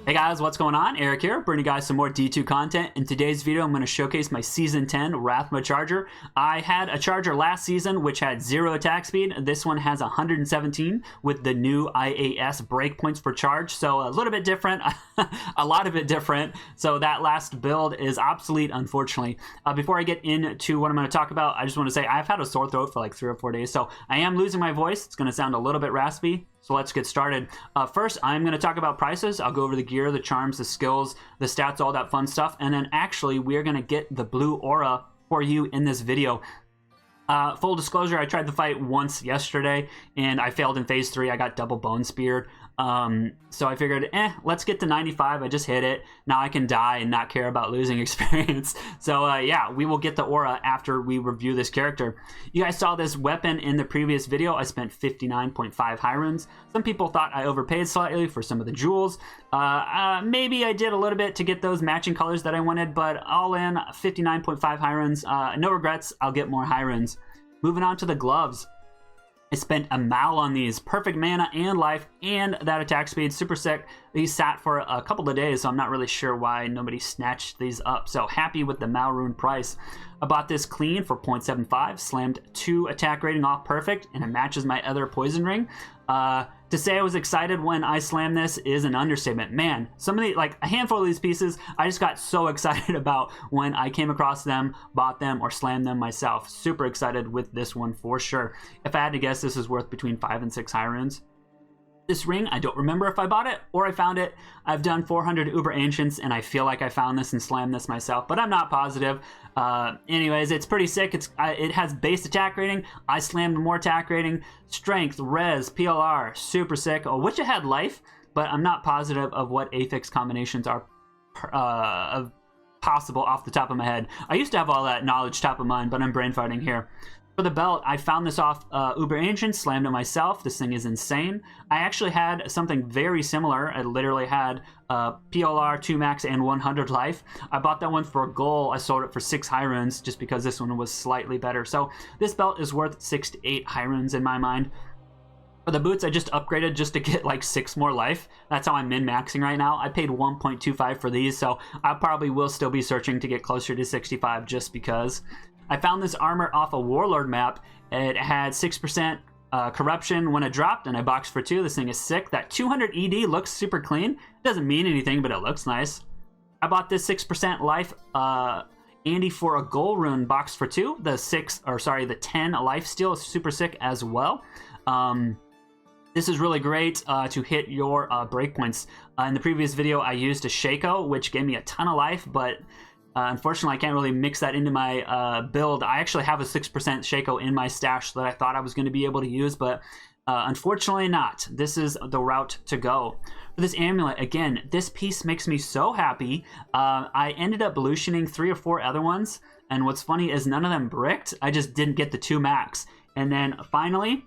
Hey guys, what's going on? Eric here, bringing you guys some more D2 content. In today's video, I'm going to showcase my Season 10 Rathma Charger. I had a Charger last season which had 0 attack speed. This one has 117 with the new IAS breakpoints per charge, so a little bit different, a lot of it different. So that last build is obsolete, unfortunately. Before I get into what I'm going to talk about, I just want to say I've had a sore throat for like 3 or 4 days, so I am losing my voice. It's going to sound a little bit raspy. So let's get started. First, I'm going to talk about prices. I'll go over the gear, the charms, the skills, the stats, all that fun stuff. And then actually, we're going to get the blue aura for you in this video. Full disclosure, I tried to fight once yesterday, and I failed in phase 3. I got double bone speared. So I figured, let's get to 95. I just hit it. Now I can die and not care about losing experience. So yeah, we will get the aura after we review this character. You guys saw this weapon in the previous video. I spent 59.5 high runes. Some people thought I overpaid slightly for some of the jewels. Maybe I did a little bit to get those matching colors that I wanted, but all in 59.5 high runes. No regrets, I'll get more high runes. Moving on to the gloves. I spent a mal on these. Perfect mana and life and that attack speed. Super sick. These sat for a couple of days, so I'm not really sure why nobody snatched these up. So happy with the mal rune price. I bought this clean for 0.75. Slammed 2 attack rating off perfect, and it matches my other poison ring. To say I was excited when I slammed this is an understatement. Man, some of the, like a handful of these pieces, I just got so excited about when I came across them, bought them, or slammed them myself. Super excited with this one for sure. If I had to guess, this is worth between 5 and 6 high runes. This ring, I don't remember if I bought it or I found it. I've done 400 Uber Ancients, and I feel like I found this and slammed this myself, but I'm not positive. Anyways, it's pretty sick. It has base attack rating. I slammed more attack rating. Strength, res, PLR, super sick. I wish it had life, but I'm not positive of what affix combinations are possible off the top of my head. I used to have all that knowledge top of mind, but I'm brain farting here. For the belt, I found this off Uber Ancient, slammed it myself. This thing is insane. I actually had something very similar. I literally had PLR, 2 max, and 100 life. I bought that one for a goal. I sold it for 6 high runes just because this one was slightly better. So this belt is worth 6 to 8 high runes in my mind. For the boots, I just upgraded just to get like 6 more life. That's how I'm min-maxing right now. I paid 1.25 for these, so I probably will still be searching to get closer to 65 just because. I found this armor off a Warlord map. It had 6% corruption when it dropped, and I boxed for 2. This thing is sick. That 200 ED looks super clean. It doesn't mean anything, but it looks nice. I bought this 6% life Andy for a gold rune, boxed for 2. The 10 life steal is super sick as well. This is really great to hit your breakpoints. In the previous video, I used a Shaco, which gave me a ton of life, but unfortunately, I can't really mix that into my build. I actually have a 6% Shaco in my stash that I thought I was going to be able to use, but unfortunately not. This is the route to go. For this amulet, again, this piece makes me so happy. I ended up evolutioning 3 or 4 other ones, and what's funny is none of them bricked. I just didn't get the 2 max. And then finally,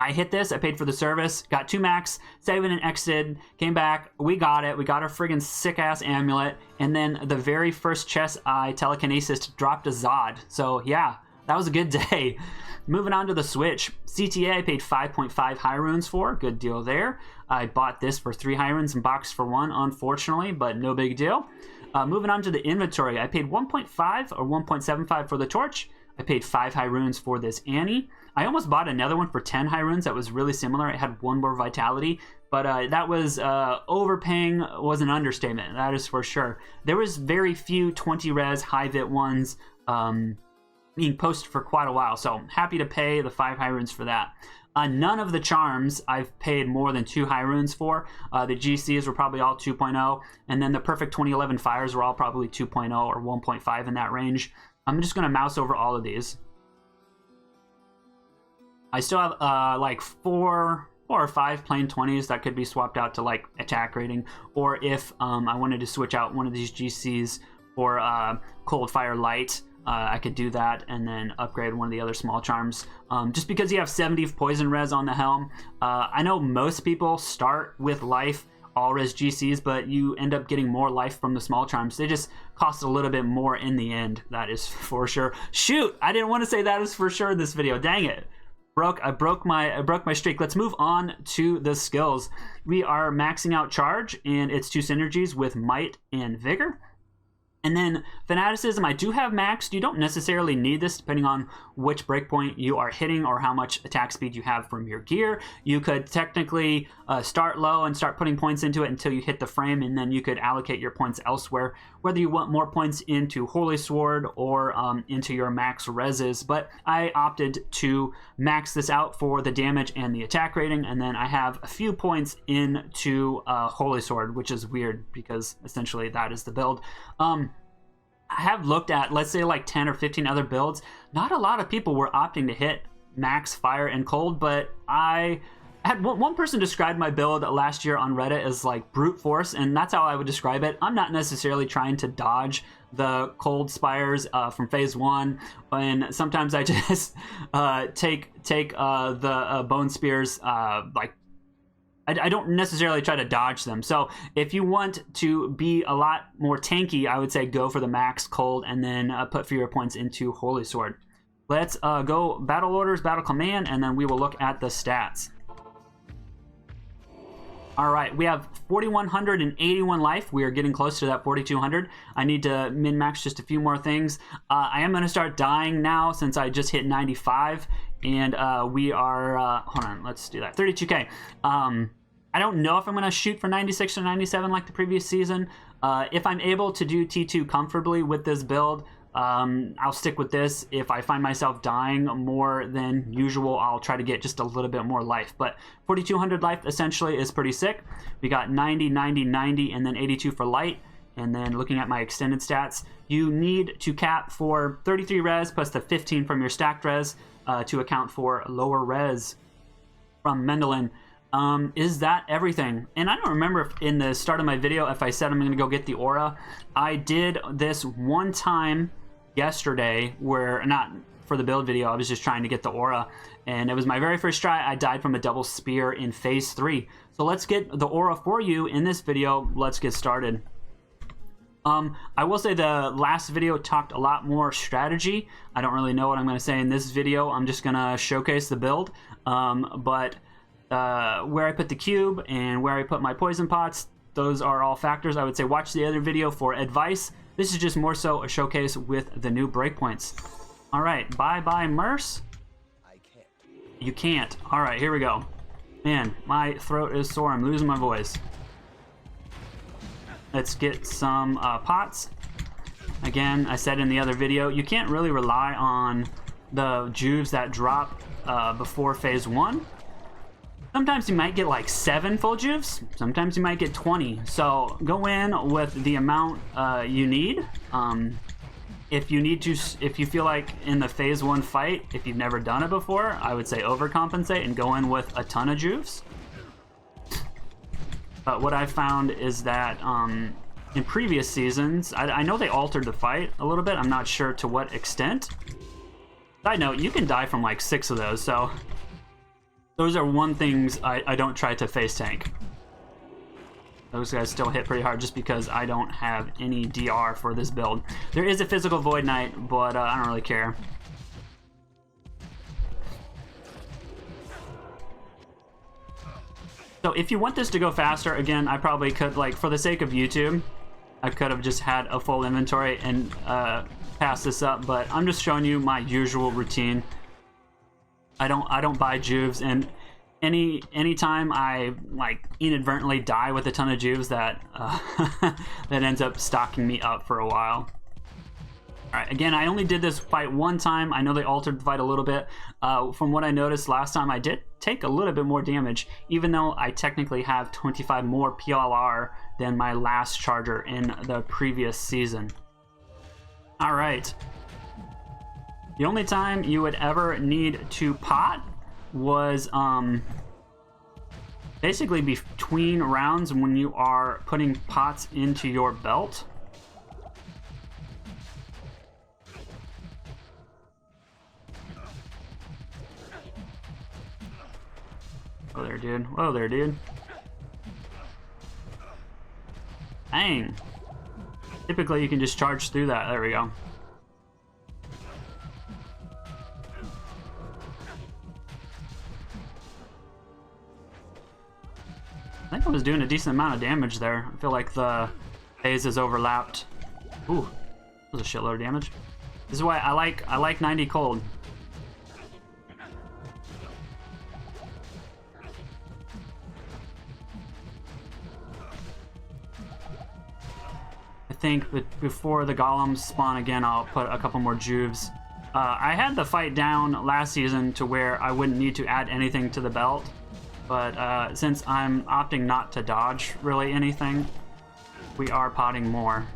I hit this, I paid for the service, got 2 max, saved and exited, came back, we got it, we got our friggin' sick-ass amulet, and then the very first chest I telekinesis dropped a Zod. So yeah, that was a good day. Moving on to the Switch. CTA I paid 5.5 high runes for, good deal there. I bought this for 3 high runes and boxed for 1, unfortunately, but no big deal. Moving on to the inventory, I paid 1.5 or 1.75 for the torch. I paid 5 high runes for this Annie. I almost bought another one for 10 high runes that was really similar. It had 1 more vitality, but that was overpaying was an understatement. That is for sure. There was very few 20 res high vit ones being posted for quite a while, so happy to pay the 5 high runes for that. None of the charms I've paid more than 2 high runes for. The GCs were probably all 2.0, and then the perfect 2011 fires were all probably 2.0 or 1.5 in that range. I'm just going to mouse over all of these. I still have like 4 or 5 plain 20s that could be swapped out to like attack rating, or if I wanted to switch out one of these GCs for cold fire light, I could do that and then upgrade one of the other small charms. Just because you have 70 poison res on the helm, I know most people start with life all res GCs, but you end up getting more life from the small charms. They just cost a little bit more in the end, that is for sure. Shoot, I didn't want to say that is for sure in this video, dang it. I broke my streak. Let's move on to the skills. We are maxing out Charge and its 2 synergies with Might and Vigor. And then Fanaticism, I do have maxed. You don't necessarily need this depending on which breakpoint you are hitting or how much attack speed you have from your gear. You could technically start low and start putting points into it until you hit the frame, and then you could allocate your points elsewhere, whether you want more points into Holy Sword or into your max reses. But I opted to max this out for the damage and the attack rating, and then I have a few points into Holy Sword, which is weird because essentially that is the build. I have looked at, let's say, like 10 or 15 other builds. Not a lot of people were opting to hit max fire and cold, but I had one person described my build last year on Reddit as like brute force, and that's how I would describe it. I'm not necessarily trying to dodge the cold spires from phase 1, and sometimes I just take the bone spears like I don't necessarily try to dodge them. So if you want to be a lot more tanky, I would say go for the max cold and then put fewer points into Holy Sword. Let's go battle orders, battle command, and then we will look at the stats. All right, we have 4,181 life. We are getting close to that 4,200. I need to min-max just a few more things. I am going to start dying now since I just hit 95, and we are, hold on, let's do that, 32K. I don't know if I'm going to shoot for 96 or 97 like the previous season. If I'm able to do T2 comfortably with this build, I'll stick with this. If I find myself dying more than usual, I'll try to get just a little bit more life. But 4,200 life essentially is pretty sick. We got 90, 90, 90, and then 82 for light. And then looking at my extended stats, you need to cap for 33 res plus the 15 from your stacked res to account for lower res from Mendelin. Is that everything? And I don't remember if in the start of my video if I said I'm going to go get the aura. I did this one time yesterday where, not for the build video, I was just trying to get the aura, and it was my very first try. I died from a double spear in phase 3. So let's get the aura for you in this video. Let's get started. I will say the last video talked a lot more strategy. I don't really know what I'm going to say in this video. I'm just going to showcase the build. But where I put the cube and where I put my poison pots, those are all factors. I would say watch the other video for advice. This is just more so a showcase with the new breakpoints. All right, bye Merce. I can't. You can't. All right, here we go. Man, my throat is sore. I'm losing my voice. Let's get some pots. Again, I said in the other video, you can't really rely on the juves that drop before phase 1. Sometimes you might get like 7 full juves. Sometimes you might get 20. So go in with the amount you need. If you feel like in the phase 1 fight, if you've never done it before, I would say overcompensate and go in with a ton of juves. But what I found is that in previous seasons, I know they altered the fight a little bit. I'm not sure to what extent. Side note, you can die from like 6 of those, so those are one things I don't try to face tank. Those guys still hit pretty hard just because I don't have any DR for this build. There is a physical Void Knight, but I don't really care. So if you want this to go faster, again, I probably could, like, for the sake of YouTube, I could have just had a full inventory and pass this up, but I'm just showing you my usual routine. I don't buy juves, and anytime I like inadvertently die with a ton of juves, that that ends up stocking me up for a while. All right, again, I only did this fight one time. I know they altered the fight a little bit. From what I noticed last time, I did take a little bit more damage, even though I technically have 25 more PLR than my last charger in the previous season. All right. The only time you would ever need to pot was basically between rounds when you are putting pots into your belt. Whoa there, dude. Whoa there, dude. Dang. Typically, you can just charge through that. There we go. I think I was doing a decent amount of damage there. I feel like the phases overlapped. Ooh, that was a shitload of damage. This is why I like 90 cold. I think before the golems spawn again, I'll put a couple more juves. I had the fight down last season to where I wouldn't need to add anything to the belt, but since I'm opting not to dodge really anything, we are potting more.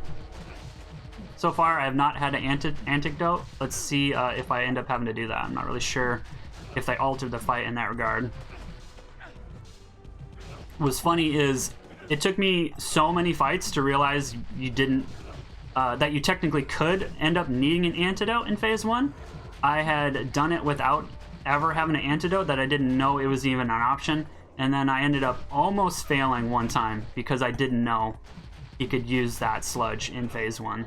So far, I have not had an antidote. Let's see if I end up having to do that. I'm not really sure if they altered the fight in that regard. What's funny is it took me so many fights to realize you didn't, that you technically could end up needing an antidote in phase 1. I had done it without ever having an antidote that I didn't know it was even an option. And then I ended up almost failing one time because I didn't know you could use that sludge in phase 1.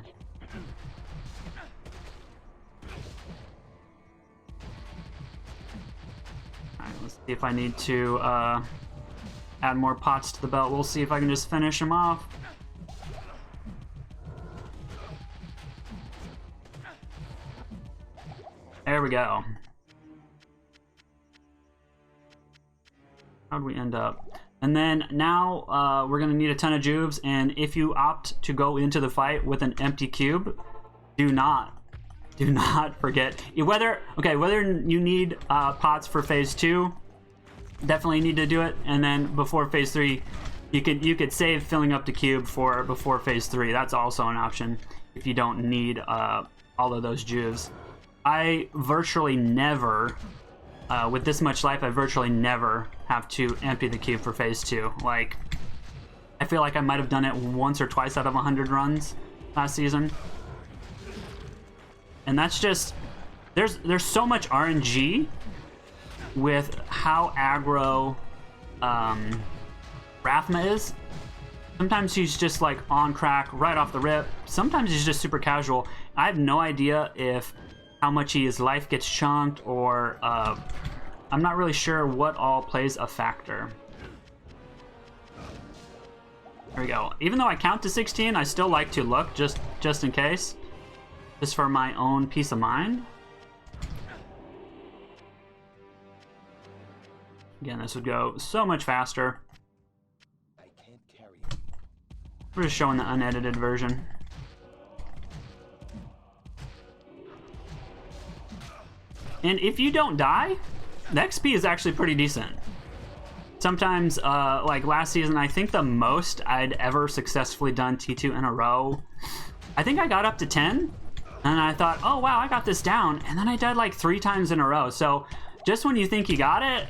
Alright, let's see if I need to add more pots to the belt. We'll see if I can just finish them off. There we go. How'd we end up? And then now we're gonna need a ton of juves, and if you opt to go into the fight with an empty cube, do not forget whether you need pots for phase 2. Definitely need to do it, and then before phase 3, you could save filling up the cube for before phase 3. That's also an option if you don't need all of those juves. I virtually never, with this much life, I virtually never have to empty the cube for phase 2. Like, I feel like I might have done it once or twice out of 100 runs last season. And that's just, there's so much RNG with how aggro Rathma is. Sometimes he's just like on crack right off the rip. Sometimes he's just super casual. I have no idea if how much his life gets chunked, or I'm not really sure what all plays a factor. There we go. Even though I count to 16, I still like to look just in case, just for my own peace of mind. Again, this would go so much faster. We're just showing the unedited version. And if you don't die, the XP is actually pretty decent. Sometimes, like last season, I think the most I'd ever successfully done T2 in a row, I think I got up to 10, and I thought, oh wow, I got this down, and then I died like 3 times in a row. So just when you think you got it,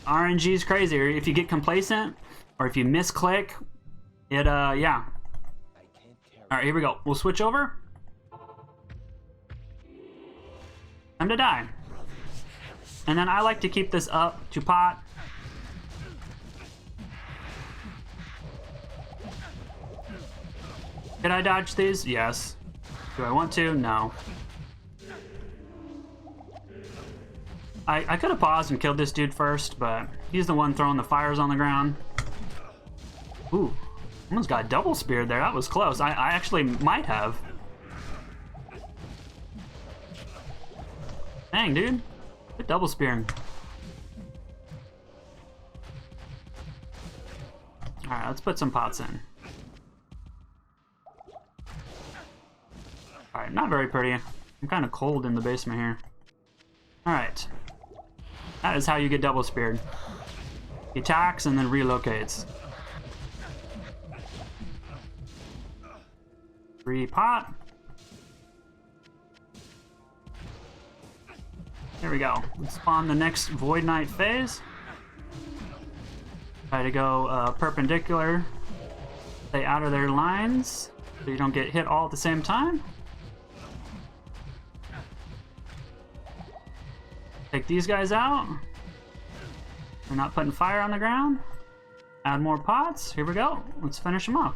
RNG is crazy. Or if you get complacent, or if you misclick, it, yeah. All right, here we go. We'll switch over. Time to die. And then I like to keep this up to pot. Did I dodge these? Yes. Do I want to? No. I could have paused and killed this dude first, but he's the one throwing the fires on the ground. Ooh, almost got double speared there. That was close. I actually might have. Dang, dude. Good double spearing. Alright, let's put some pots in. Alright, not very pretty. I'm kind of cold in the basement here. Alright. That is how you get double speared. He attacks and then relocates. 3 pot. There we go. Let's spawn the next Void Knight phase. Try to go perpendicular. Stay out of their lines so you don't get hit all at the same time. Take these guys out. We're not putting fire on the ground. Add more pots. Here we go. Let's finish them off.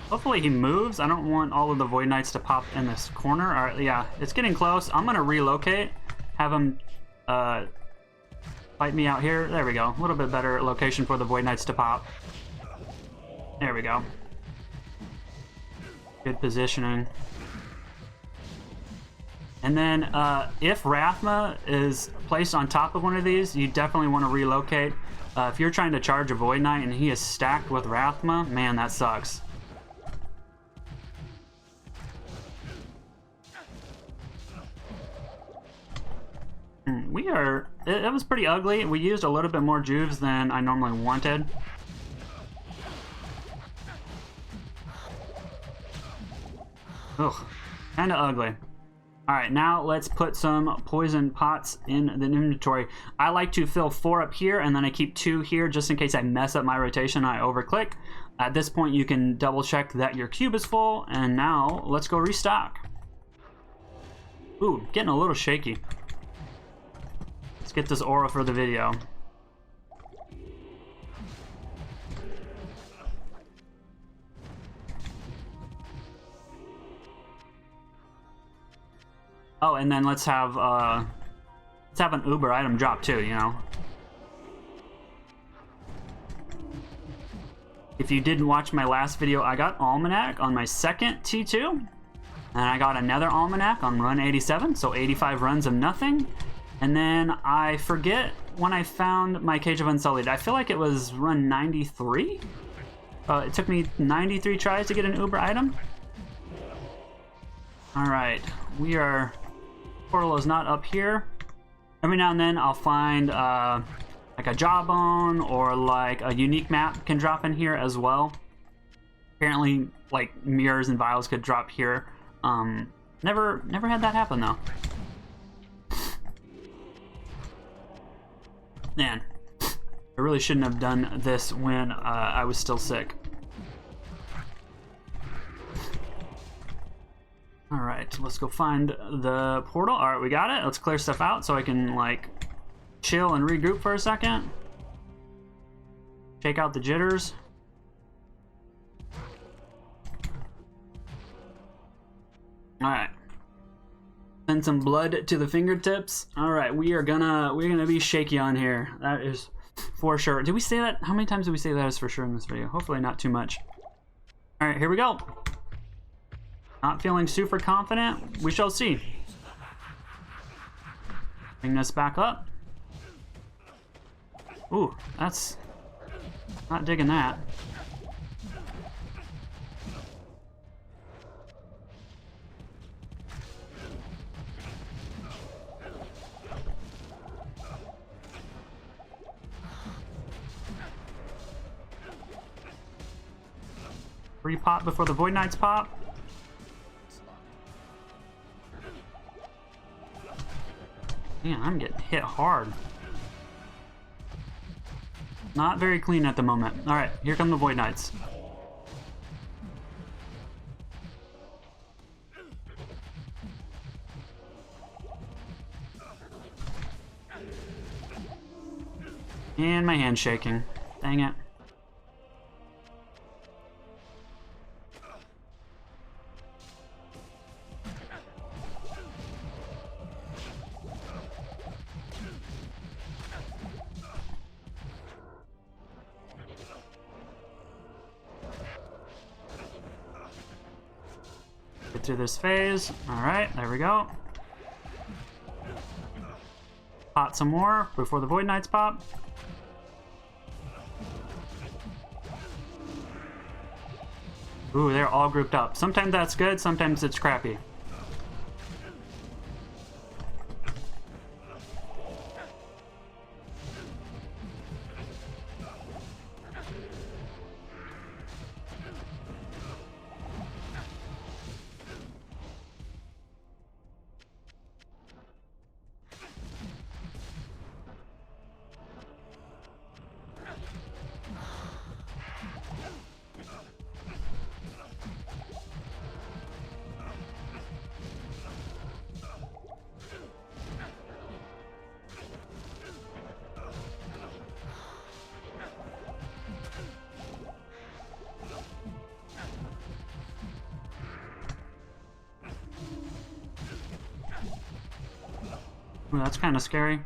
Hopefully he moves. I don't want all of the Void Knights to pop in this corner. All right, yeah, it's getting close. I'm gonna relocate. Have him fight me out here. There we go. A little bit better location for the Void Knights to pop. There we go. Good positioning. And then if Rathma is placed on top of one of these, you definitely want to relocate. If you're trying to charge a Void Knight and he is stacked with Rathma, man, that sucks. It was pretty ugly. We used a little bit more juves than I normally wanted. Ugh, kind of ugly. Alright, now let's put some poison pots in the inventory. I like to fill 4 up here, and then I keep 2 here just in case I mess up my rotation and I overclick. At this point, you can double check that your cube is full, and now let's go restock. Ooh, getting a little shaky. Let's get this aura for the video. Oh, and then let's have an Uber item drop too, you know. If you didn't watch my last video, I got Almanac on my second T2, and I got another Almanac on run 87, so 85 runs of nothing. And then I forget when I found my Cage of Unsullied. I feel like it was run 93. It took me 93 tries to get an Uber item. All right, we are. Portal is not up here. Every now and then I'll find like a jawbone or like a unique map can drop in here as well. Apparently, like mirrors and vials could drop here. Never had that happen though. Man, I really shouldn't have done this when I was still sick. Alright, let's go find the portal. Alright, we got it. Let's clear stuff out so I can, like, chill and regroup for a second. Shake out the jitters. Alright. Send some blood to the fingertips. Alright, we're gonna be shaky on here. That is for sure. Did we say that? How many times did we say that is for sure in this video? Hopefully not too much. Alright, here we go. Not feeling super confident. We shall see. Bring this back up. Ooh, that's not digging that. Repop before the Void Knights pop. Man, I'm getting hit hard. Not very clean at the moment. Alright, here come the Void Knights. And my hand's shaking. Dang it. Get through this phase. Alright, there we go. Pot some more before the Void Knights pop. Ooh, they're all grouped up. Sometimes that's good, sometimes it's crappy. Ooh, that's kind of scary.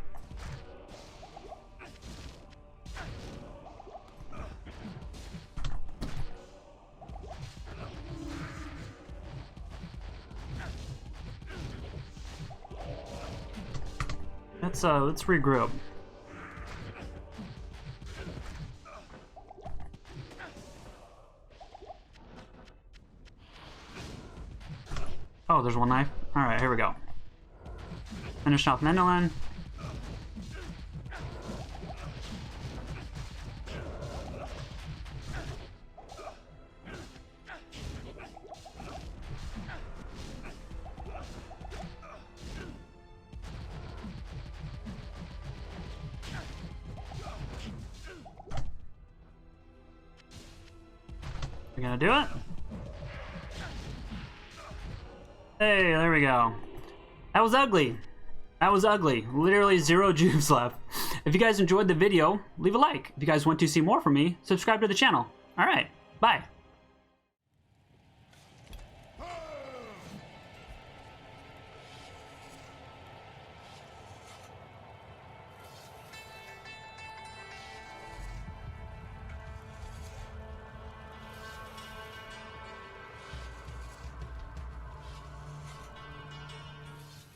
Let's regroup. Oh, there's one knife. All right, here we go. Finish off Mendelin. We're gonna do it. Hey, there we go. That was ugly. That was ugly. Literally 0 juice left. If you guys enjoyed the video, leave a like. If you guys want to see more from me, subscribe to the channel. All right, bye.